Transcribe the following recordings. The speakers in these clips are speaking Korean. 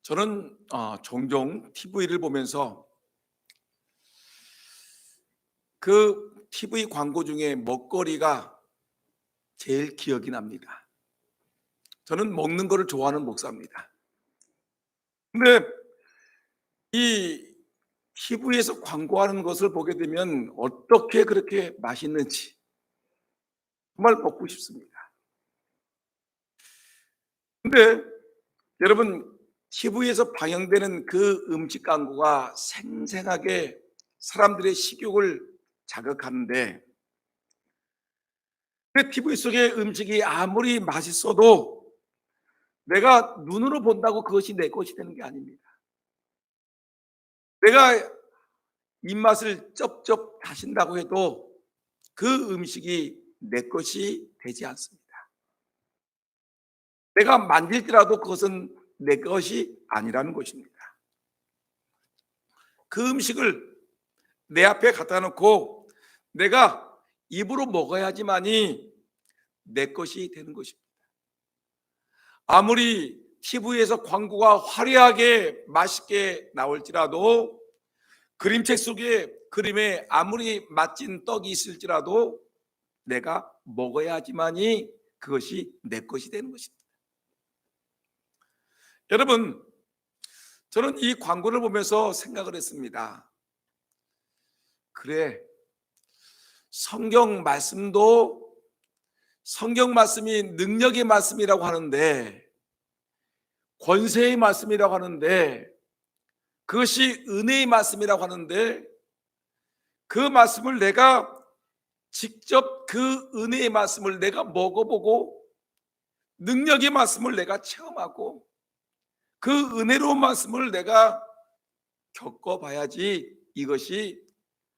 저는 종종 TV를 보면서 그 TV 광고 중에 먹거리가 제일 기억이 납니다. 저는 먹는 거를 좋아하는 목사입니다. 근데 이 TV에서 광고하는 것을 보게 되면 어떻게 그렇게 맛있는지 정말 먹고 싶습니다. 근데 여러분, TV에서 방영되는 그 음식 광고가 생생하게 사람들의 식욕을 자극하는데, 그 TV 속의 음식이 아무리 맛있어도 내가 눈으로 본다고 그것이 내 것이 되는 게 아닙니다. 내가 입맛을 쩝쩝 다신다고 해도 그 음식이 내 것이 되지 않습니다. 내가 만질지라도 그것은 내 것이 아니라는 것입니다. 그 음식을 내 앞에 갖다 놓고 내가 입으로 먹어야지만이 내 것이 되는 것입니다. 아무리 TV에서 광고가 화려하게 맛있게 나올지라도, 그림책 속에 그림에 아무리 맛진 떡이 있을지라도 내가 먹어야지만이 그것이 내 것이 되는 것입니다. 여러분, 저는 이 광고를 보면서 생각을 했습니다. 그래, 성경 말씀도 성경 말씀이 능력의 말씀이라고 하는데, 권세의 말씀이라고 하는데, 그것이 은혜의 말씀이라고 하는데, 그 말씀을 내가 직접 그 은혜의 말씀을 내가 먹어보고 능력의 말씀을 내가 체험하고 그 은혜로운 말씀을 내가 겪어봐야지 이것이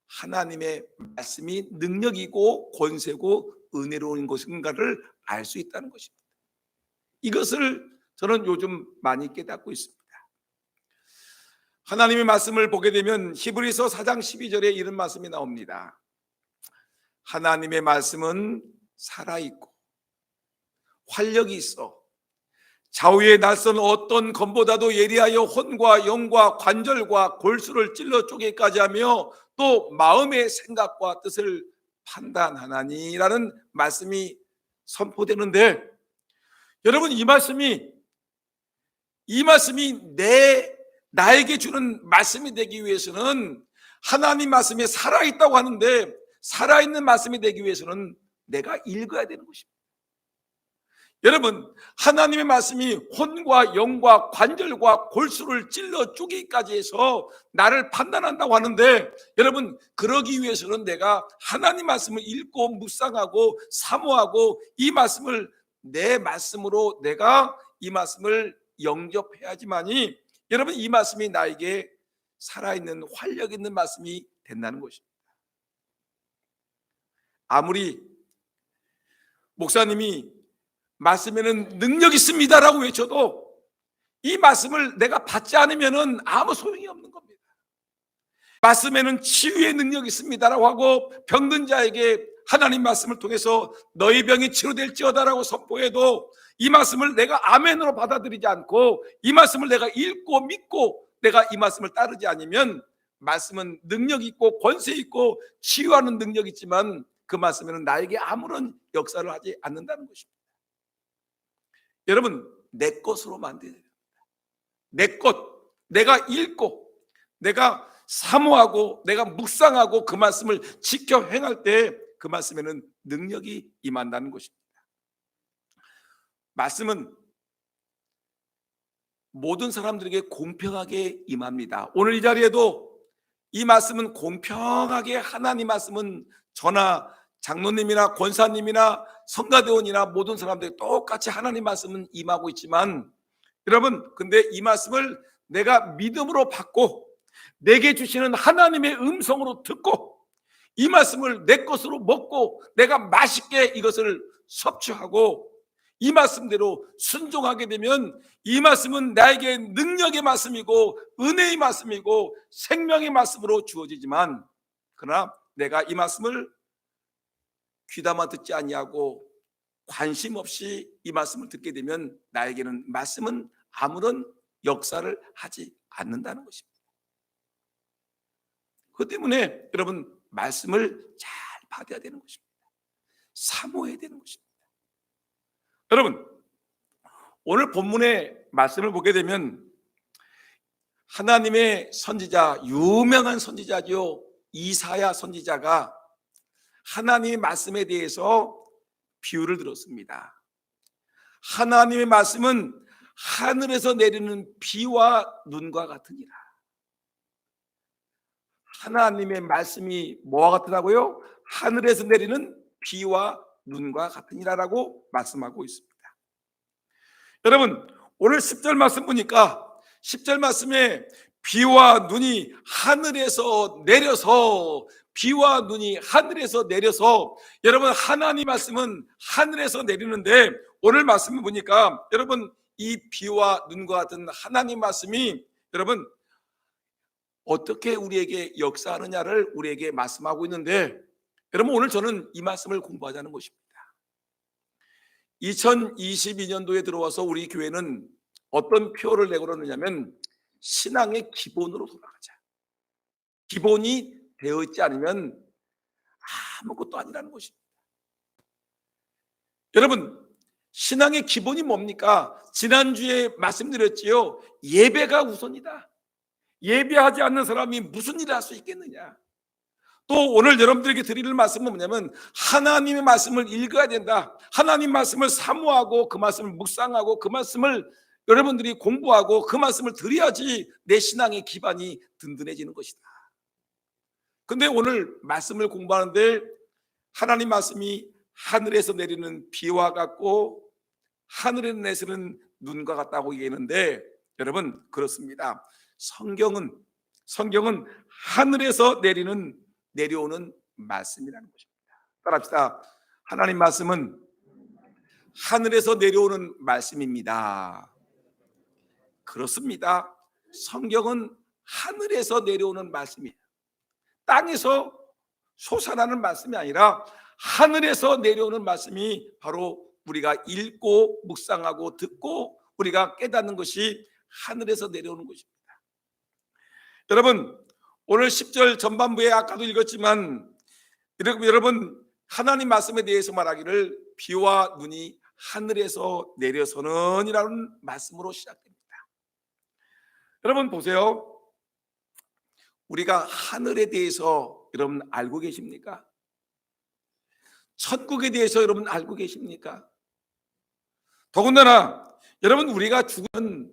하나님의 말씀이 능력이고 권세고 은혜로운 것인가를 알 수 있다는 것입니다. 이것을 저는 요즘 많이 깨닫고 있습니다. 하나님의 말씀을 보게 되면 히브리서 4장 12절에 이런 말씀이 나옵니다. 하나님의 말씀은 살아있고 활력이 있어 좌우의 낯선 어떤 검보다도 예리하여 혼과 영과 관절과 골수를 찔러 쪼개기까지 하며 또 마음의 생각과 뜻을 판단하나니라는 말씀이 선포되는데, 여러분, 이 말씀이 나에게 주는 말씀이 되기 위해서는, 하나님 말씀이 살아있다고 하는데 살아있는 말씀이 되기 위해서는 내가 읽어야 되는 것입니다. 여러분, 하나님의 말씀이 혼과 영과 관절과 골수를 찔러 쪼개기까지 해서 나를 판단한다고 하는데, 여러분, 그러기 위해서는 내가 하나님 말씀을 읽고 묵상하고 사모하고 이 말씀을 내 말씀으로 내가 이 말씀을 영접해야지만이, 여러분, 이 말씀이 나에게 살아있는 활력 있는 말씀이 된다는 것입니다. 아무리 목사님이 말씀에는 능력이 있습니다라고 외쳐도 이 말씀을 내가 받지 않으면 아무 소용이 없는 겁니다. 말씀에는 치유의 능력이 있습니다라고 하고 병든 자에게 하나님 말씀을 통해서 너희 병이 치료될지어다라고 선포해도 이 말씀을 내가 아멘으로 받아들이지 않고 이 말씀을 내가 읽고 믿고 내가 이 말씀을 따르지 않으면, 말씀은 능력이 있고 권세 있고 치유하는 능력이 있지만 그 말씀에는 나에게 아무런 역사를 하지 않는다는 것입니다. 여러분, 내 것으로 만들어야 됩니다. 내 것, 내가 읽고 내가 사모하고 내가 묵상하고 그 말씀을 지켜 행할 때 그 말씀에는 능력이 임한다는 것입니다. 말씀은 모든 사람들에게 공평하게 임합니다. 오늘 이 자리에도 이 말씀은 공평하게, 하나님 말씀은 저나 장로님이나 권사님이나 성가대원이나 모든 사람들이 똑같이 하나님 말씀은 임하고 있지만, 여러분, 근데 이 말씀을 내가 믿음으로 받고 내게 주시는 하나님의 음성으로 듣고 이 말씀을 내 것으로 먹고 내가 맛있게 이것을 섭취하고 이 말씀대로 순종하게 되면 이 말씀은 나에게 능력의 말씀이고 은혜의 말씀이고 생명의 말씀으로 주어지지만, 그러나 내가 이 말씀을 귀담아 듣지 아니하고 관심 없이 이 말씀을 듣게 되면 나에게는 말씀은 아무런 역사를 하지 않는다는 것입니다. 그 때문에 여러분 말씀을 잘 받아야 되는 것입니다. 사모해야 되는 것입니다. 여러분 오늘 본문의 말씀을 보게 되면 하나님의 선지자, 유명한 선지자죠, 이사야 선지자가 하나님의 말씀에 대해서 비유를 들었습니다. 하나님의 말씀은 하늘에서 내리는 비와 눈과 같으니라. 하나님의 말씀이 뭐와 같으라고요? 하늘에서 내리는 비와 눈과 같으니라라고 말씀하고 있습니다. 여러분 오늘 10절 말씀 보니까 10절 말씀에 비와 눈이 하늘에서 내려서, 비와 눈이 하늘에서 내려서, 여러분 하나님 말씀은 하늘에서 내리는데 오늘 말씀을 보니까 여러분 이 비와 눈과 같은 하나님 말씀이 여러분 어떻게 우리에게 역사하느냐를 우리에게 말씀하고 있는데, 여러분 오늘 저는 이 말씀을 공부하자는 것입니다. 2022년도에 들어와서 우리 교회는 어떤 표를 내고 그러느냐면 신앙의 기본으로 돌아가자. 기본이 되어 있지 않으면 아무것도 아니라는 것입니다. 여러분 신앙의 기본이 뭡니까? 지난주에 말씀드렸지요. 예배가 우선이다. 예배하지 않는 사람이 무슨 일을 할 수 있겠느냐. 또 오늘 여러분들에게 드릴 말씀은 뭐냐면 하나님의 말씀을 읽어야 된다. 하나님 말씀을 사모하고 그 말씀을 묵상하고 그 말씀을 여러분들이 공부하고 그 말씀을 드려야지 내 신앙의 기반이 든든해지는 것이다. 근데 오늘 말씀을 공부하는데 하나님 말씀이 하늘에서 내리는 비와 같고 하늘에서 내리는 눈과 같다고 얘기했는데, 여러분 그렇습니다. 성경은 하늘에서 내려오는 말씀이라는 것입니다. 따라합시다. 하나님 말씀은 하늘에서 내려오는 말씀입니다. 그렇습니다. 성경은 하늘에서 내려오는 말씀이에요. 땅에서 솟아나는 말씀이 아니라 하늘에서 내려오는 말씀이 바로 우리가 읽고 묵상하고 듣고 우리가 깨닫는 것이 하늘에서 내려오는 것입니다. 여러분 오늘 10절 전반부에 아까도 읽었지만 여러분 하나님 말씀에 대해서 말하기를 비와 눈이 하늘에서 내려서는 이라는 말씀으로 시작됩니다. 여러분 보세요. 우리가 하늘에 대해서 여러분 알고 계십니까? 천국에 대해서 여러분 알고 계십니까? 더군다나 여러분 우리가 죽으면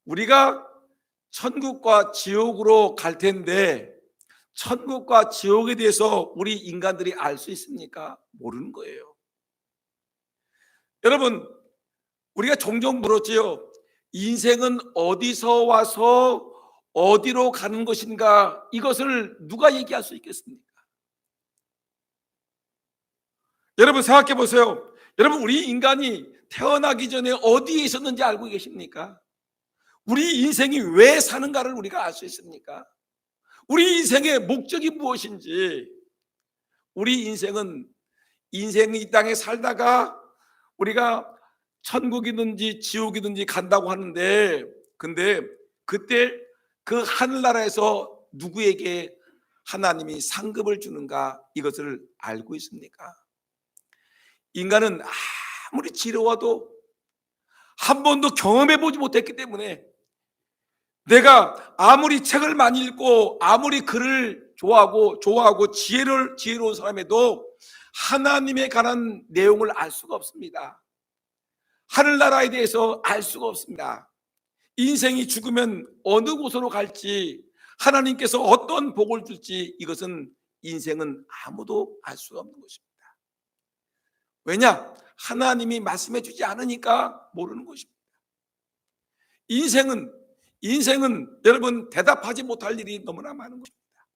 우리가 천국과 지옥으로 갈 텐데 천국과 지옥에 대해서 우리 인간들이 알 수 있습니까? 모르는 거예요. 여러분 우리가 종종 물었지요. 인생은 어디서 와서 어디로 가는 것인가? 이것을 누가 얘기할 수 있겠습니까? 여러분 생각해 보세요. 여러분 우리 인간이 태어나기 전에 어디에 있었는지 알고 계십니까? 우리 인생이 왜 사는가를 우리가 알 수 있습니까? 우리 인생의 목적이 무엇인지. 우리 인생은 인생이 이 땅에 살다가 우리가 천국이든지 지옥이든지 간다고 하는데, 근데 그때 그 하늘나라에서 누구에게 하나님이 상급을 주는가, 이것을 알고 있습니까? 인간은 아무리 지혜로워도 한 번도 경험해 보지 못했기 때문에, 내가 아무리 책을 많이 읽고 아무리 글을 좋아하고 지혜로운 사람에도 하나님에 관한 내용을 알 수가 없습니다. 하늘나라에 대해서 알 수가 없습니다. 인생이 죽으면 어느 곳으로 갈지, 하나님께서 어떤 복을 줄지, 이것은 인생은 아무도 알 수가 없는 것입니다. 왜냐? 하나님이 말씀해 주지 않으니까 모르는 것입니다. 인생은 여러분 대답하지 못할 일이 너무나 많은 것입니다.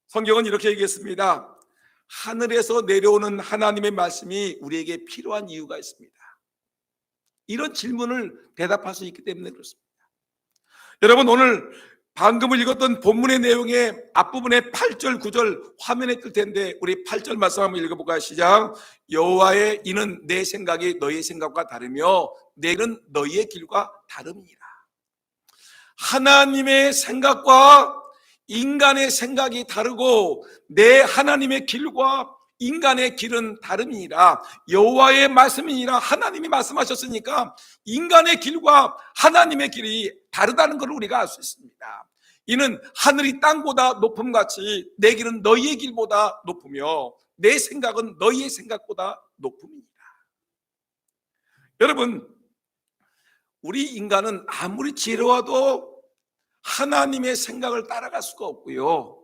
성경은 이렇게 얘기했습니다. 하늘에서 내려오는 하나님의 말씀이 우리에게 필요한 이유가 있습니다. 이런 질문을 대답할 수 있기 때문에 그렇습니다. 여러분 오늘 방금 읽었던 본문의 내용의 앞부분에 8절 9절 화면에 뜰 텐데 우리 8절 말씀 한번 읽어볼까요? 시작. 여호와의 이는 내 생각이 너희 생각과 다르며 내 길은 너희의 길과 다름이니라. 하나님의 생각과 인간의 생각이 다르고 내 하나님의 길과 인간의 길은 다름이니라. 여호와의 말씀이니라. 하나님이 말씀하셨으니까 인간의 길과 하나님의 길이 다르다는 것을 우리가 알 수 있습니다. 이는 하늘이 땅보다 높음같이 내 길은 너희의 길보다 높으며 내 생각은 너희의 생각보다 높음이니라. 여러분, 우리 인간은 아무리 지혜로워도 하나님의 생각을 따라갈 수가 없고요,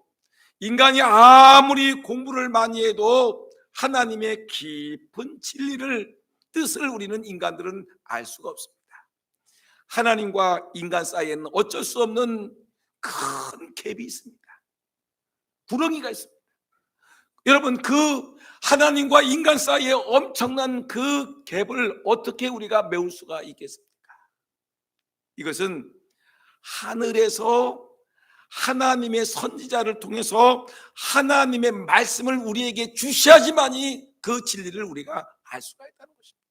인간이 아무리 공부를 많이 해도 하나님의 깊은 진리를, 뜻을 우리는 인간들은 알 수가 없습니다. 하나님과 인간 사이에는 어쩔 수 없는 큰 갭이 있습니다. 구렁이가 있습니다. 여러분, 그 하나님과 인간 사이에 엄청난 그 갭을 어떻게 우리가 메울 수가 있겠습니까? 이것은 하늘에서 하나님의 선지자를 통해서 하나님의 말씀을 우리에게 주셔야지만이 그 진리를 우리가 알 수가 있다는 것입니다.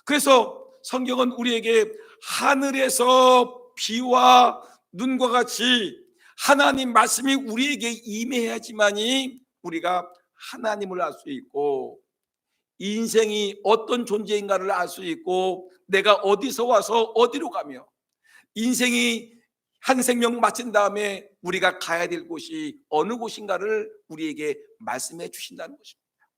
그래서 성경은 우리에게 하늘에서 비와 눈과 같이 하나님 말씀이 우리에게 임해야지만이 우리가 하나님을 알 수 있고 인생이 어떤 존재인가를 알 수 있고 내가 어디서 와서 어디로 가며 인생이 한 생명 마친 다음에 우리가 가야 될 곳이 어느 곳인가를 우리에게 말씀해 주신다는 것입니다.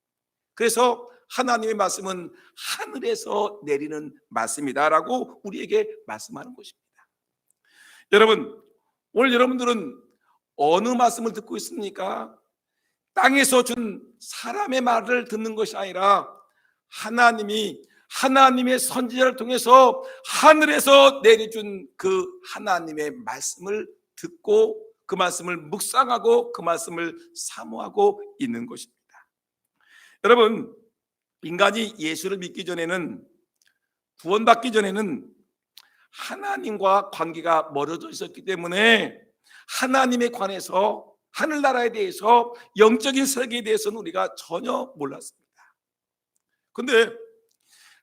그래서 하나님의 말씀은 하늘에서 내리는 말씀이다라고 우리에게 말씀하는 것입니다. 여러분, 오늘 여러분들은 어느 말씀을 듣고 있습니까? 땅에서 준 사람의 말을 듣는 것이 아니라 하나님이 하나님의 선지자를 통해서 하늘에서 내려준 그 하나님의 말씀을 듣고 그 말씀을 묵상하고 그 말씀을 사모하고 있는 것입니다. 여러분, 인간이 예수를 믿기 전에는, 구원받기 전에는 하나님과 관계가 멀어져 있었기 때문에 하나님에 관해서, 하늘나라에 대해서, 영적인 세계에 대해서는 우리가 전혀 몰랐습니다. 그런데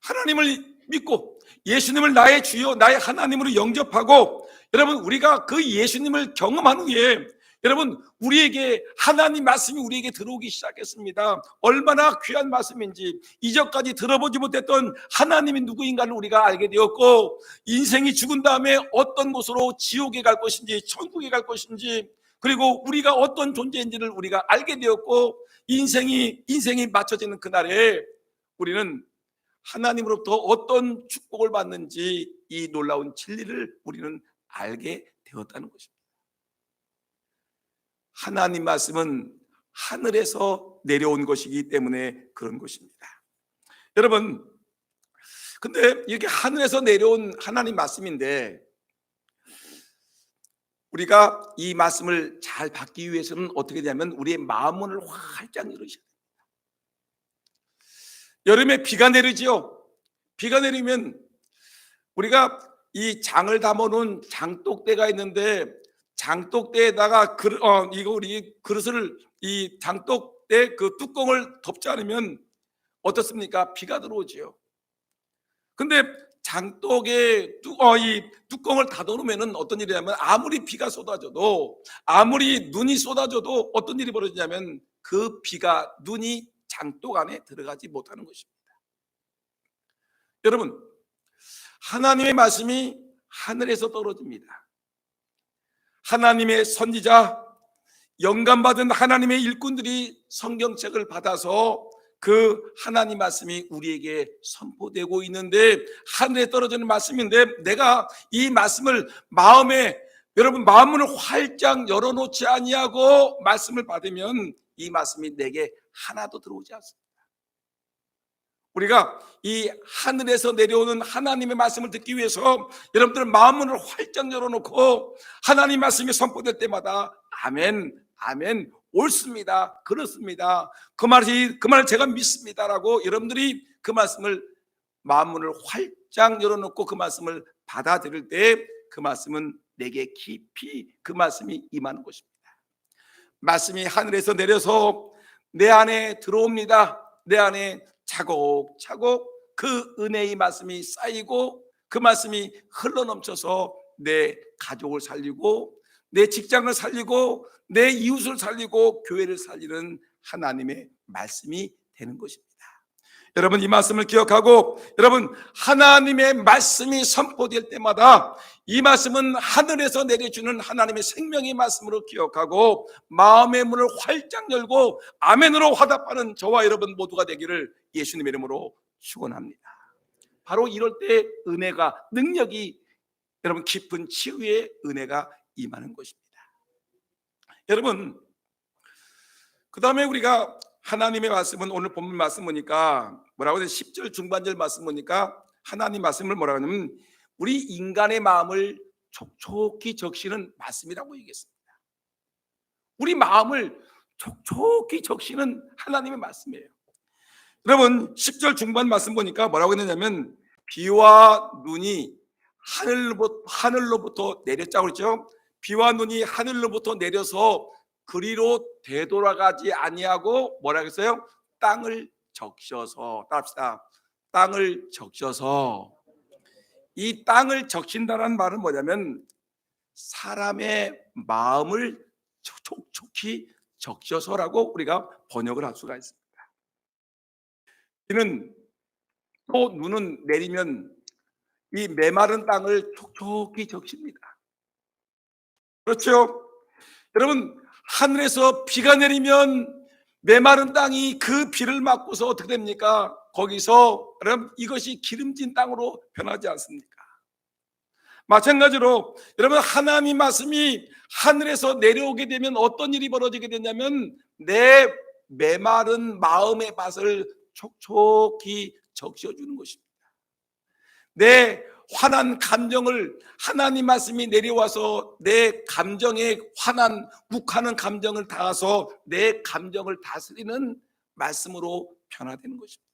하나님을 믿고 예수님을 나의 주여 나의 하나님으로 영접하고, 여러분, 우리가 그 예수님을 경험한 후에 여러분, 우리에게 하나님 말씀이 우리에게 들어오기 시작했습니다. 얼마나 귀한 말씀인지, 이전까지 들어보지 못했던 하나님이 누구인가를 우리가 알게 되었고, 인생이 죽은 다음에 어떤 곳으로 지옥에 갈 것인지 천국에 갈 것인지, 그리고 우리가 어떤 존재인지를 우리가 알게 되었고, 인생이 맞춰지는 그날에 우리는 하나님으로부터 어떤 축복을 받는지 이 놀라운 진리를 우리는 알게 되었다는 것입니다. 하나님 말씀은 하늘에서 내려온 것이기 때문에 그런 것입니다. 여러분, 근데 이렇게 하늘에서 내려온 하나님 말씀인데 우리가 이 말씀을 잘 받기 위해서는 어떻게 되냐면 우리의 마음문을 활짝 열으셔야 됩니다. 여름에 비가 내리지요. 비가 내리면 우리가 이 장을 담아놓은 장독대가 있는데 장독대에다가 우리 그릇을 이 장독대 그 뚜껑을 덮지 않으면 어떻습니까? 비가 들어오지요. 근데 장독에 이 뚜껑을 닫아놓으면 어떤 일이냐면 아무리 비가 쏟아져도, 아무리 눈이 쏟아져도 어떤 일이 벌어지냐면 그 비가, 눈이 장독 안에 들어가지 못하는 것입니다. 여러분, 하나님의 말씀이 하늘에서 떨어집니다. 하나님의 선지자, 영감받은 하나님의 일꾼들이 성경책을 받아서 그 하나님 말씀이 우리에게 선포되고 있는데 하늘에 떨어지는 말씀인데, 내가 이 말씀을 여러분 마음문을 활짝 열어놓지 아니하고 말씀을 받으면 이 말씀이 내게 하나도 들어오지 않습니다. 우리가 이 하늘에서 내려오는 하나님의 말씀을 듣기 위해서 여러분들 마음문을 활짝 열어놓고 하나님 말씀이 선포될 때마다 아멘, 아멘, 옳습니다, 그렇습니다, 그 말을 제가 믿습니다라고 여러분들이 그 말씀을 마음문을 활짝 열어놓고 그 말씀을 받아들일 때 그 말씀은 내게 깊이 그 말씀이 임하는 것입니다. 말씀이 하늘에서 내려서 내 안에 들어옵니다. 내 안에 차곡차곡 그 은혜의 말씀이 쌓이고 그 말씀이 흘러넘쳐서 내 가족을 살리고 내 직장을 살리고 내 이웃을 살리고 교회를 살리는 하나님의 말씀이 되는 것입니다. 여러분, 이 말씀을 기억하고, 여러분, 하나님의 말씀이 선포될 때마다 이 말씀은 하늘에서 내려주는 하나님의 생명의 말씀으로 기억하고 마음의 문을 활짝 열고 아멘으로 화답하는 저와 여러분 모두가 되기를 예수님의 이름으로 축원합니다. 바로 이럴 때 은혜가, 능력이, 여러분, 깊은 치유의 은혜가 임하는 것입니다. 여러분, 그 다음에 우리가 하나님의 말씀은, 오늘 본문 말씀 보니까 뭐라고 해요? 10절 중반절 말씀 보니까 하나님 말씀을 뭐라고 하냐면 우리 인간의 마음을 촉촉히 적시는 말씀이라고 얘기했습니다. 우리 마음을 촉촉히 적시는 하나님의 말씀이에요. 여러분, 10절 중반 말씀 보니까 뭐라고 했냐면 비와 눈이 하늘로부터 내렸자고 그랬죠. 비와 눈이 하늘로부터 내려서 그리로 되돌아가지 아니하고 뭐라고 했어요? 땅을 적셔서, 따라합시다. 땅을 적셔서. 이 땅을 적신다는 말은 뭐냐면 사람의 마음을 촉촉히 적셔서라고 우리가 번역을 할 수가 있습니다. 이는 또 눈은 내리면 이 메마른 땅을 촉촉히 적십니다. 그렇죠? 여러분, 하늘에서 비가 내리면 메마른 땅이 그 비를 맞고서 어떻게 됩니까? 거기서 여러분, 이것이 기름진 땅으로 변하지 않습니까? 마찬가지로 여러분, 하나님의 말씀이 하늘에서 내려오게 되면 어떤 일이 벌어지게 되냐면 내 메마른 마음의 밭을 촉촉히 적셔주는 것입니다. 내 화난 감정을 하나님 말씀이 내려와서 내 감정에 화난 욱하는 감정을 닿아서 내 감정을 다스리는 말씀으로 변화되는 것입니다.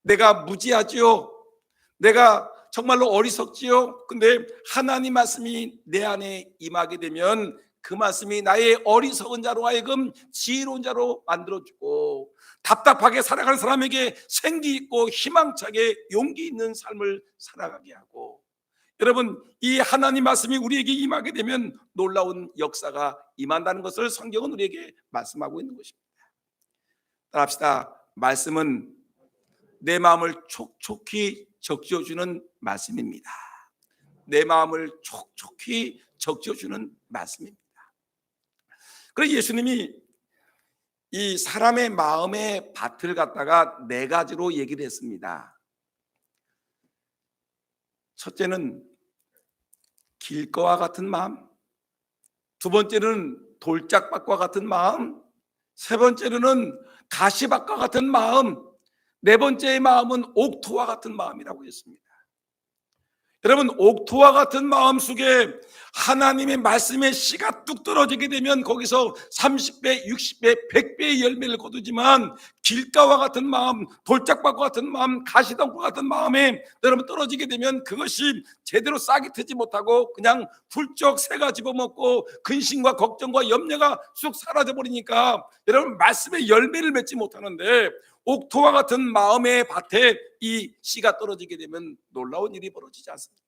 내가 무지하지요. 내가 정말로 어리석지요. 근데 하나님 말씀이 내 안에 임하게 되면 그 말씀이 나의 어리석은 자로 하여금 지혜로운 자로 만들어주고 답답하게 살아가는 사람에게 생기 있고 희망차게 용기 있는 삶을 살아가게 하고, 여러분, 이 하나님 말씀이 우리에게 임하게 되면 놀라운 역사가 임한다는 것을 성경은 우리에게 말씀하고 있는 것입니다. 따라합시다. 말씀은 내 마음을 촉촉히 적셔주는 말씀입니다. 내 마음을 촉촉히 적셔주는 말씀입니다. 그래서 예수님이 이 사람의 마음의 밭을 갖다가 네 가지로 얘기를 했습니다. 첫째는 길거와 같은 마음, 두 번째는 돌짝밭과 같은 마음, 세 번째로는 가시밭과 같은 마음, 네 번째의 마음은 옥토와 같은 마음이라고 했습니다. 여러분, 옥토와 같은 마음 속에 하나님의 말씀의 씨가 뚝 떨어지게 되면 거기서 30배, 60배, 100배의 열매를 거두지만 길가와 같은 마음, 돌짝밭과 같은 마음, 가시덤과 같은 마음에 여러분 떨어지게 되면 그것이 제대로 싹이 트지 못하고 그냥 훌쩍 새가 집어먹고 근심과 걱정과 염려가 쑥 사라져버리니까 여러분 말씀의 열매를 맺지 못하는데, 옥토와 같은 마음의 밭에 이 씨가 떨어지게 되면 놀라운 일이 벌어지지 않습니까?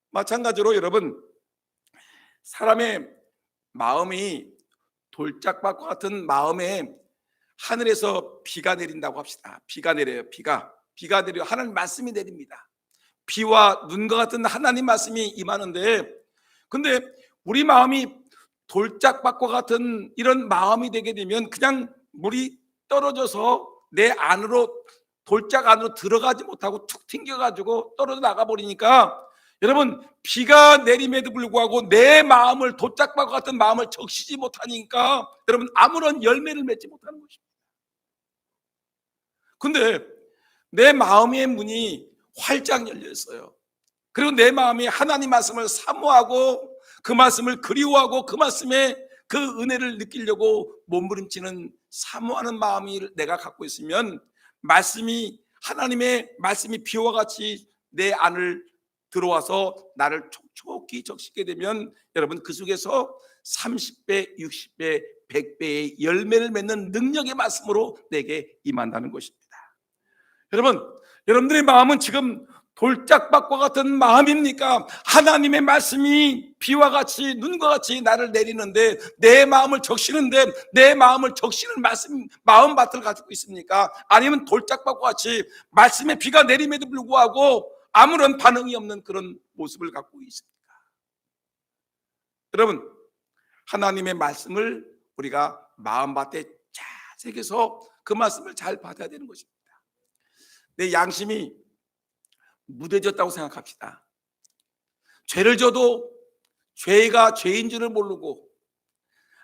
마찬가지로 여러분, 사람의 마음이 돌짝밭과 같은 마음에 하늘에서 비가 내린다고 합시다. 비가 내려요. 비가 내려 하나님 말씀이 내립니다. 비와 눈과 같은 하나님 말씀이 임하는데, 근데 우리 마음이 돌짝밭과 같은 이런 마음이 되게 되면 그냥 물이 떨어져서 내 안으로, 돌짝 안으로 들어가지 못하고 툭 튕겨가지고 떨어져 나가버리니까 여러분, 비가 내림에도 불구하고 내 마음을, 돌짝밭과 같은 마음을 적시지 못하니까 여러분 아무런 열매를 맺지 못하는 것입니다. 근데 내 마음의 문이 활짝 열려 있어요. 그리고 내 마음이 하나님 말씀을 사모하고 그 말씀을 그리워하고 그 말씀에 그 은혜를 느끼려고 몸부림치는 사모하는 마음이 내가 갖고 있으면 말씀이, 하나님의 말씀이 비와 같이 내 안을 들어와서 나를 촉촉히 적시게 되면 여러분 그 속에서 30배, 60배, 100배의 열매를 맺는 능력의 말씀으로 내게 임한다는 것입니다. 여러분들의 마음은 지금 돌짝밭과 같은 마음입니까? 하나님의 말씀이 비와 같이 눈과 같이 나를 내리는데 내 마음을 적시는데 내 마음을 적시는 마음밭을 가지고 있습니까? 아니면 돌짝밭과 같이 말씀의 비가 내림에도 불구하고 아무런 반응이 없는 그런 모습을 갖고 있습니까? 여러분, 하나님의 말씀을 우리가 마음밭에 잘 새겨서 그 말씀을 잘 받아야 되는 것입니다. 내 양심이 무뎌졌다고 생각합시다. 죄를 져도 죄가 죄인 줄을 모르고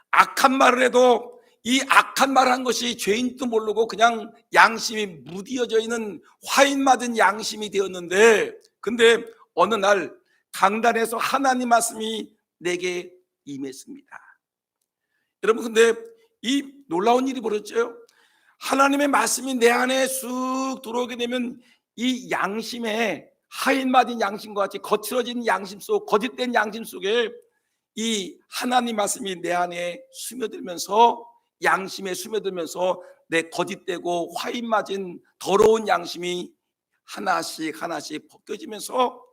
악한 말을 해도 이 악한 말을 한 것이 죄인도 모르고 그냥 양심이 무뎌져 있는 화인 맞은 양심이 되었는데, 근데 어느 날 강단에서 하나님 말씀이 내게 임했습니다. 여러분, 근데 이 놀라운 일이 벌어졌죠. 하나님의 말씀이 내 안에 쑥 들어오게 되면 이 양심에 하인 맞은 양심과 같이 거칠어진 양심 속, 거짓된 양심 속에 이 하나님 말씀이 내 안에 스며들면서, 양심에 스며들면서 내 거짓되고 화인 맞은 더러운 양심이 하나씩 하나씩 벗겨지면서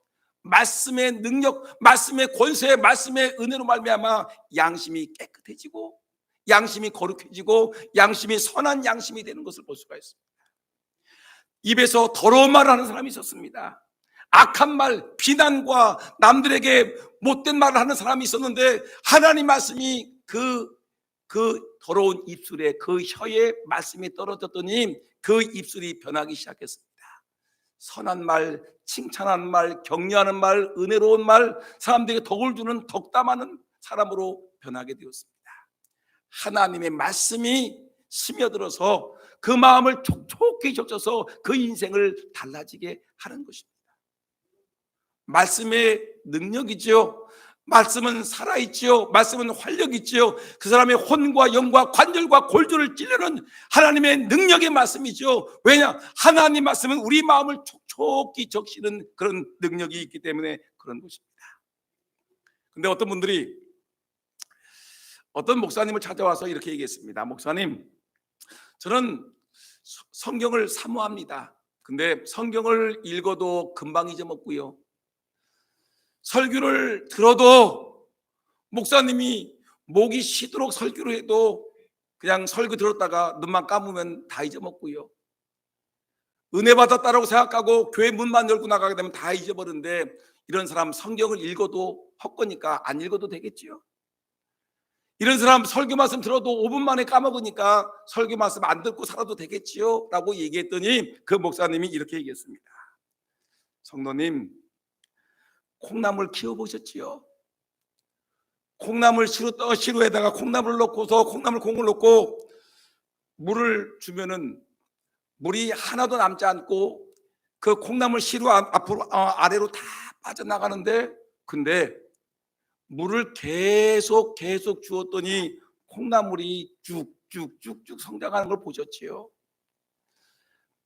말씀의 능력, 말씀의 권세, 말씀의 은혜로 말미암아 양심이 깨끗해지고 양심이 거룩해지고 양심이 선한 양심이 되는 것을 볼 수가 있습니다. 입에서 더러운 말을 하는 사람이 있었습니다. 악한 말, 비난과 남들에게 못된 말을 하는 사람이 있었는데 하나님 말씀이 그 더러운 입술에, 그 혀에 말씀이 떨어졌더니 그 입술이 변하기 시작했습니다. 선한 말, 칭찬하는 말, 격려하는 말, 은혜로운 말, 사람들에게 덕을 주는 덕담하는 사람으로 변하게 되었습니다. 하나님의 말씀이 스며들어서 그 마음을 촉촉히 적셔서 그 인생을 달라지게 하는 것입니다. 말씀의 능력이지요. 말씀은 살아있지요. 말씀은 활력이지요. 그 사람의 혼과 영과 관절과 골조를 찔르는 하나님의 능력의 말씀이죠. 왜냐? 하나님 말씀은 우리 마음을 촉촉히 적시는 그런 능력이 있기 때문에 그런 것입니다. 근데 어떤 분들이 어떤 목사님을 찾아와서 이렇게 얘기했습니다. 목사님, 저는 성경을 사모합니다. 근데 성경을 읽어도 금방 잊어먹고요. 설교를 들어도 목사님이 목이 쉬도록 설교를 해도 그냥 설교 들었다가 눈만 감으면 다 잊어먹고요. 은혜 받았다라고 생각하고 교회 문만 열고 나가게 되면 다 잊어버리는데, 이런 사람 성경을 읽어도 헛거니까 안 읽어도 되겠지요. 이런 사람 설교 말씀 들어도 5분 만에 까먹으니까 설교 말씀 안 듣고 살아도 되겠지요 라고 얘기했더니 그 목사님이 이렇게 얘기했습니다. 성도님, 콩나물 키워보셨지요? 콩나물 시루에다가 콩나물을 넣고서 콩나물 콩을 넣고 물을 주면은 물이 하나도 남지 않고 그 콩나물 시루 앞으로 아래로 다 빠져나가는데, 근데 물을 계속 주었더니 콩나물이 쭉쭉쭉쭉 성장하는 걸 보셨지요?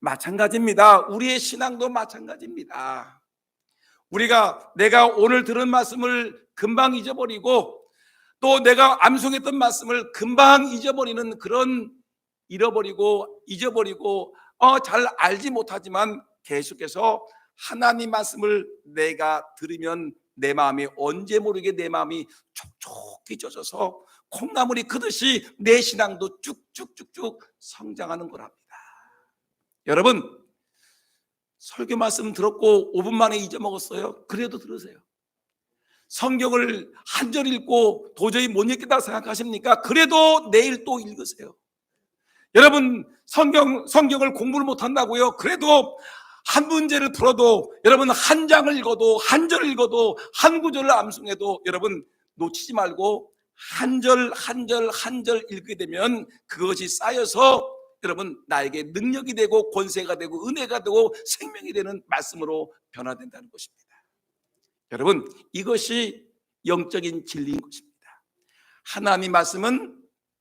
마찬가지입니다. 우리의 신앙도 마찬가지입니다. 내가 오늘 들은 말씀을 금방 잊어버리고 또 내가 암송했던 말씀을 금방 잊어버리는 그런 잊어버리고 잘 알지 못하지만 계속해서 하나님 말씀을 내가 들으면 내 마음이 언제 모르게 내 마음이 촉촉히 젖어서 콩나물이 그듯이 내 신앙도 쭉쭉쭉쭉 성장하는 거랍니다. 여러분, 설교 말씀 들었고 5분 만에 잊어먹었어요? 그래도 들으세요. 성경을 한 절 읽고 도저히 못 읽겠다고 생각하십니까? 그래도 내일 또 읽으세요. 여러분, 성경을 공부를 못한다고요? 그래도 한 문제를 풀어도, 여러분 한 장을 읽어도, 한 절을 읽어도, 한 구절을 암송해도 여러분 놓치지 말고 한 절 읽게 되면 그것이 쌓여서 여러분 나에게 능력이 되고 권세가 되고 은혜가 되고 생명이 되는 말씀으로 변화된다는 것입니다. 여러분, 이것이 영적인 진리인 것입니다. 하나님 말씀은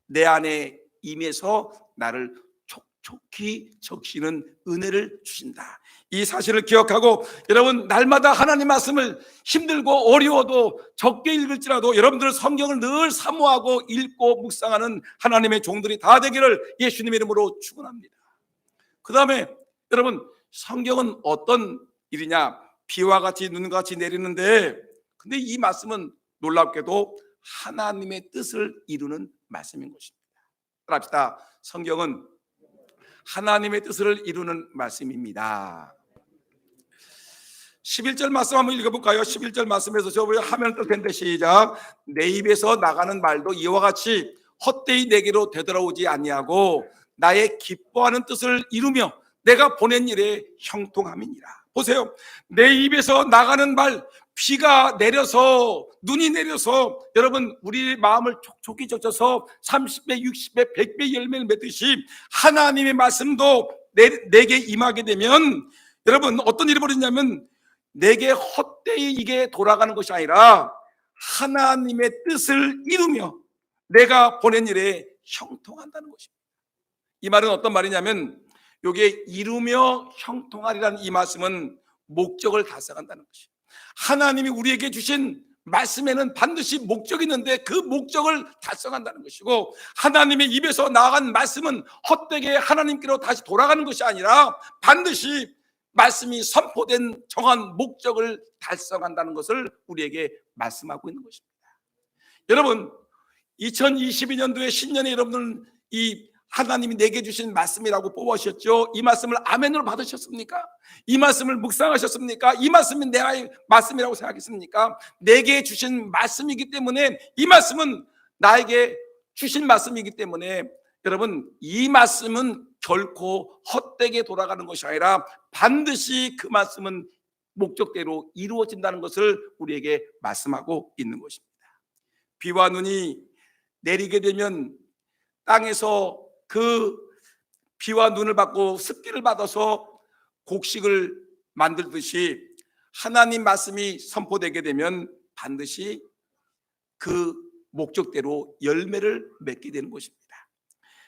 내 안에 임해서 나를 촉촉히 적시는 은혜를 주신다. 이 사실을 기억하고 여러분, 날마다 하나님 말씀을 힘들고 어려워도 적게 읽을지라도 여러분들 성경을 늘 사모하고 읽고 묵상하는 하나님의 종들이 다 되기를 예수님의 이름으로 축원합니다. 그 다음에 여러분, 성경은 어떤 일이냐? 비와 같이 눈과 같이 내리는데, 근데 이 말씀은 놀랍게도 하나님의 뜻을 이루는 말씀인 것입니다. 따라합시다. 성경은 하나님의 뜻을 이루는 말씀입니다. 11절 말씀 한번 읽어볼까요? 11절 말씀에서 저 화면 뜰 텐데 시작. 내 입에서 나가는 말도 이와 같이 헛되이 내게로 되돌아오지 아니하고 나의 기뻐하는 뜻을 이루며 내가 보낸 일에 형통함이니라. 보세요. 내 입에서 나가는 말, 비가 내려서 눈이 내려서 여러분 우리 마음을 촉촉히 젖어서 30배, 60배, 100배 열매를 맺듯이 하나님의 말씀도 내게 임하게 되면 여러분 어떤 일이 벌어지냐면 내게 헛되이 이게 돌아가는 것이 아니라 하나님의 뜻을 이루며 내가 보낸 일에 형통한다는 것입니다. 이 말은 어떤 말이냐면 여기에 이루며 형통하리라는 이 말씀은 목적을 달성한다는 것이에요. 하나님이 우리에게 주신 말씀에는 반드시 목적이 있는데 그 목적을 달성한다는 것이고, 하나님의 입에서 나간 말씀은 헛되게 하나님께로 다시 돌아가는 것이 아니라 반드시 말씀이 선포된 정한 목적을 달성한다는 것을 우리에게 말씀하고 있는 것입니다. 여러분 2022년도에 신년에 여러분들은 이 하나님이 내게 주신 말씀이라고 뽑으셨죠? 이 말씀을 아멘으로 받으셨습니까? 이 말씀을 묵상하셨습니까? 이 말씀이 내가 말씀이라고 생각했습니까? 내게 주신 말씀이기 때문에, 이 말씀은 나에게 주신 말씀이기 때문에 여러분 이 말씀은 결코 헛되게 돌아가는 것이 아니라 반드시 그 말씀은 목적대로 이루어진다는 것을 우리에게 말씀하고 있는 것입니다. 비와 눈이 내리게 되면 땅에서 그 비와 눈을 받고 습기를 받아서 곡식을 만들듯이 하나님 말씀이 선포되게 되면 반드시 그 목적대로 열매를 맺게 되는 것입니다.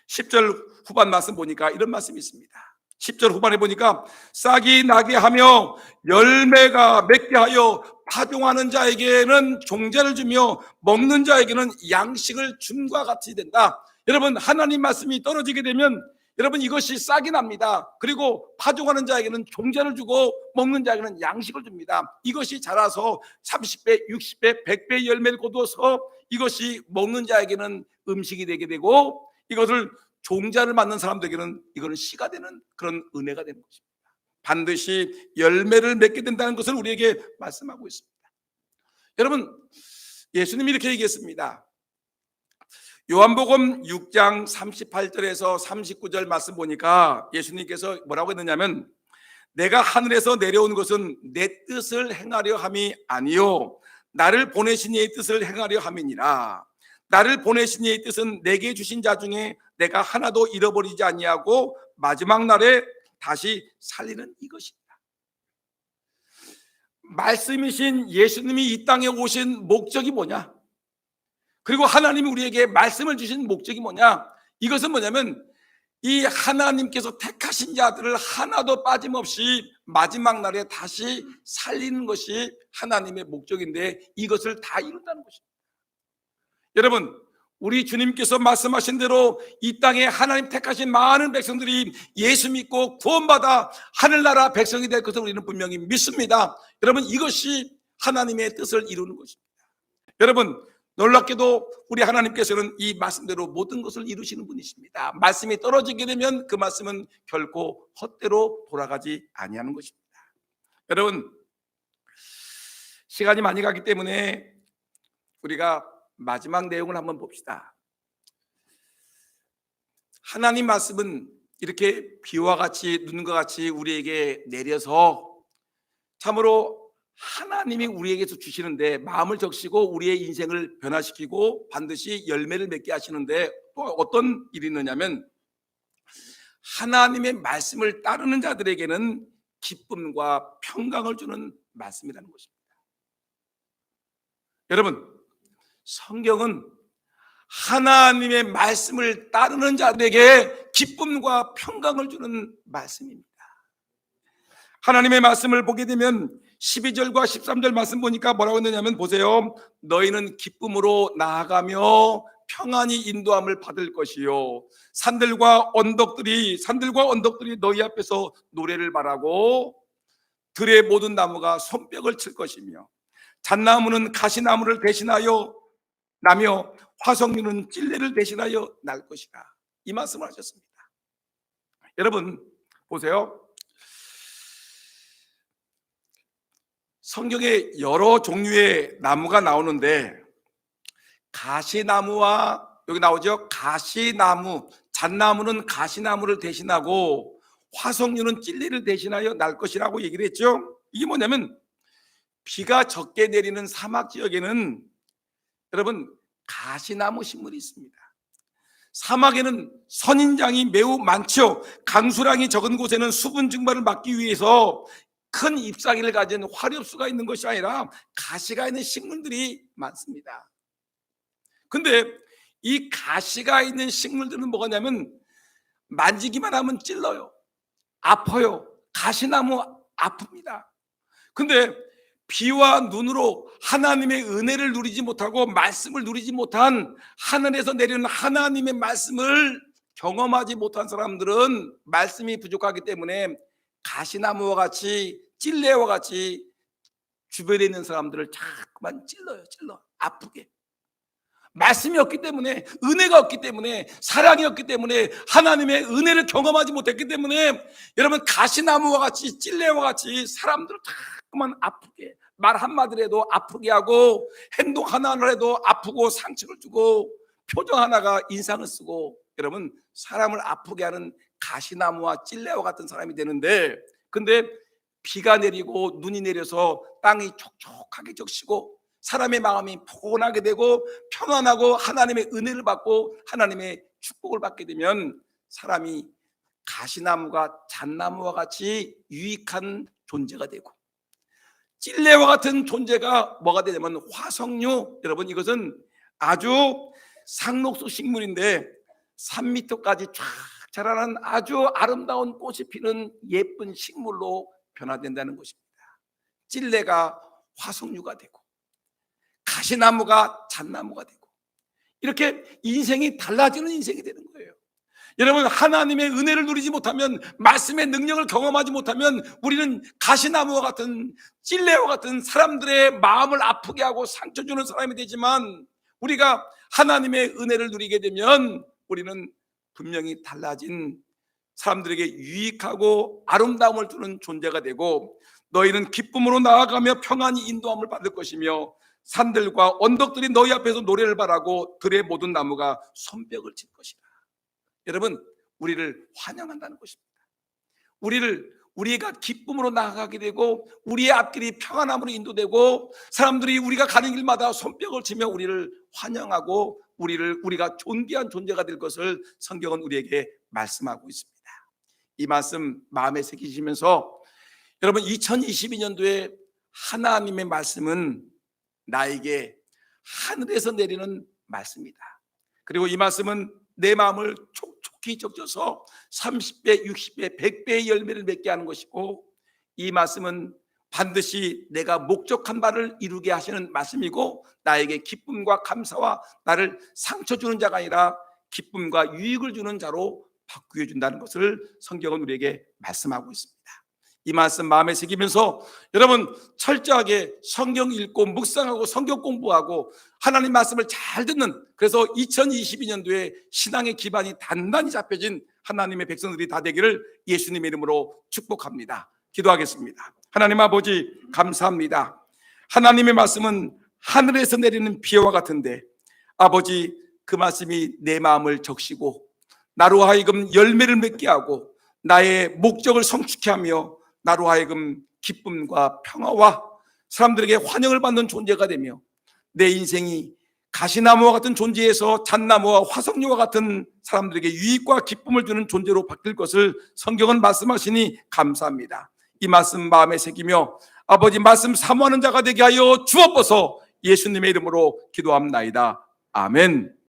10절 후반 말씀 보니까 이런 말씀이 있습니다. 10절 후반에 보니까 싹이 나게 하며 열매가 맺게 하여 파종하는 자에게는 종자를 주며 먹는 자에게는 양식을 줌과 같이 된다. 여러분 하나님 말씀이 떨어지게 되면 여러분 이것이 싹이 납니다. 그리고 파종하는 자에게는 종자를 주고 먹는 자에게는 양식을 줍니다. 이것이 자라서 30배, 60배, 100배 열매를 거두어서 이것이 먹는 자에게는 음식이 되게 되고 이것을 종자를 맞는 사람들에게는 이거는 씨가 되는 그런 은혜가 되는 것입니다. 반드시 열매를 맺게 된다는 것을 우리에게 말씀하고 있습니다. 여러분 예수님이 이렇게 얘기했습니다. 요한복음 6장 38절에서 39절 말씀 보니까 예수님께서 뭐라고 했느냐면 내가 하늘에서 내려온 것은 내 뜻을 행하려 함이 아니요 나를 보내신 이의 뜻을 행하려 함이니라. 나를 보내신 이의 뜻은 내게 주신 자 중에 내가 하나도 잃어버리지 아니하고 마지막 날에 다시 살리는 이것입니다. 말씀이신 예수님이 이 땅에 오신 목적이 뭐냐? 그리고 하나님이 우리에게 말씀을 주신 목적이 뭐냐? 이것은 뭐냐면 이 하나님께서 택하신 자들을 하나도 빠짐없이 마지막 날에 다시 살리는 것이 하나님의 목적인데 이것을 다 이룬다는 것입니다. 여러분 우리 주님께서 말씀하신 대로 이 땅에 하나님 택하신 많은 백성들이 예수 믿고 구원받아 하늘나라 백성이 될 것을 우리는 분명히 믿습니다. 여러분 이것이 하나님의 뜻을 이루는 것입니다. 여러분 놀랍게도 우리 하나님께서는 이 말씀대로 모든 것을 이루시는 분이십니다. 말씀이 떨어지게 되면 그 말씀은 결코 헛되로 돌아가지 아니하는 것입니다. 여러분 시간이 많이 가기 때문에 우리가 마지막 내용을 한번 봅시다. 하나님 말씀은 이렇게 비와 같이 눈과 같이 우리에게 내려서 참으로 하나님이 우리에게서 주시는데 마음을 적시고 우리의 인생을 변화시키고 반드시 열매를 맺게 하시는데 또 어떤 일이 있느냐면 하나님의 말씀을 따르는 자들에게는 기쁨과 평강을 주는 말씀이라는 것입니다. 여러분 성경은 하나님의 말씀을 따르는 자들에게 기쁨과 평강을 주는 말씀입니다. 하나님의 말씀을 보게 되면 12절과 13절 말씀 보니까 뭐라고 했느냐면 보세요. 너희는 기쁨으로 나아가며 평안히 인도함을 받을 것이요 산들과 언덕들이 너희 앞에서 노래를 말하고 들의 모든 나무가 손뼉을 칠 것이며 잣나무는 가시나무를 대신하여 나며 화석류는 찔레를 대신하여 날 것이라. 이 말씀을 하셨습니다. 여러분 보세요. 성경에 여러 종류의 나무가 나오는데 가시나무와 여기 나오죠. 가시나무, 잣나무는 가시나무를 대신하고 화석류는 찔레를 대신하여 날 것이라고 얘기를 했죠. 이게 뭐냐면 비가 적게 내리는 사막 지역에는 여러분 가시나무 식물이 있습니다. 사막에는 선인장이 매우 많죠. 강수량이 적은 곳에는 수분 증발을 막기 위해서 큰 잎사귀를 가진 화렵수가 있는 것이 아니라 가시가 있는 식물들이 많습니다. 근데 이 가시가 있는 식물들은 뭐냐면 만지기만 하면 찔러요. 아파요. 가시나무 아픕니다. 근데 비와 눈으로 하나님의 은혜를 누리지 못하고 말씀을 누리지 못한 하늘에서 내리는 하나님의 말씀을 경험하지 못한 사람들은 말씀이 부족하기 때문에 가시나무와 같이 찔레와 같이 주변에 있는 사람들을 자꾸만 찔러 아프게. 말씀이 없기 때문에, 은혜가 없기 때문에, 사랑이 없기 때문에, 하나님의 은혜를 경험하지 못했기 때문에 여러분 가시나무와 같이 찔레와 같이 사람들을 자꾸만 아프게, 말 한마디를 해도 아프게 하고 행동 하나를 해도 아프고 상처를 주고 표정 하나가 인상을 쓰고 여러분 사람을 아프게 하는 가시나무와 찔레와 같은 사람이 되는데, 근데 비가 내리고 눈이 내려서 땅이 촉촉하게 적시고 사람의 마음이 포근하게 되고 평안하고 하나님의 은혜를 받고 하나님의 축복을 받게 되면 사람이 가시나무가 잣나무와 같이 유익한 존재가 되고, 찔레와 같은 존재가 뭐가 되냐면 화석류. 여러분 이것은 아주 상록수 식물인데 3m까지 쫙 자라는 아주 아름다운 꽃이 피는 예쁜 식물로 변화된다는 것입니다. 찔레가 화석류가 되고 가시나무가 잣나무가 되고 이렇게 인생이 달라지는 인생이 되는 거예요. 여러분 하나님의 은혜를 누리지 못하면, 말씀의 능력을 경험하지 못하면 우리는 가시나무와 같은 찔레와 같은 사람들의 마음을 아프게 하고 상처 주는 사람이 되지만, 우리가 하나님의 은혜를 누리게 되면 우리는 분명히 달라진 사람들에게 유익하고 아름다움을 주는 존재가 되고, 너희는 기쁨으로 나아가며 평안히 인도함을 받을 것이며 산들과 언덕들이 너희 앞에서 노래를 바라고 들의 모든 나무가 손뼉을 칠 것이다. 여러분 우리를 환영한다는 것입니다. 우리가 기쁨으로 나아가게 되고 우리의 앞길이 평안함으로 인도되고 사람들이 우리가 가는 길마다 손뼉을 치며 우리를 환영하고 우리가 존귀한 존재가 될 것을 성경은 우리에게 말씀하고 있습니다. 이 말씀 마음에 새기시면서 여러분 2022년도에 하나님의 말씀은 나에게 하늘에서 내리는 말씀이다. 그리고 이 말씀은 내 마음을 촉촉히 적셔서 30배, 60배, 100배의 열매를 맺게 하는 것이고, 이 말씀은 반드시 내가 목적한 바를 이루게 하시는 말씀이고, 나에게 기쁨과 감사와 나를 상처 주는 자가 아니라 기쁨과 유익을 주는 자로 바꾸어 준다는 것을 성경은 우리에게 말씀하고 있습니다. 이 말씀 마음에 새기면서 여러분 철저하게 성경 읽고 묵상하고 성경 공부하고 하나님 말씀을 잘 듣는, 그래서 2022년도에 신앙의 기반이 단단히 잡혀진 하나님의 백성들이 다 되기를 예수님의 이름으로 축복합니다. 기도하겠습니다. 하나님 아버지 감사합니다. 하나님의 말씀은 하늘에서 내리는 비와 같은데 아버지 그 말씀이 내 마음을 적시고 나로 하여금 열매를 맺게 하고 나의 목적을 성취케 하며 나로 하여금 기쁨과 평화와 사람들에게 환영을 받는 존재가 되며 내 인생이 가시나무와 같은 존재에서 잣나무와 화석류와 같은 사람들에게 유익과 기쁨을 주는 존재로 바뀔 것을 성경은 말씀하시니 감사합니다. 이 말씀 마음에 새기며 아버지 말씀 사모하는 자가 되게 하여 주옵소서. 예수님의 이름으로 기도합나이다. 아멘.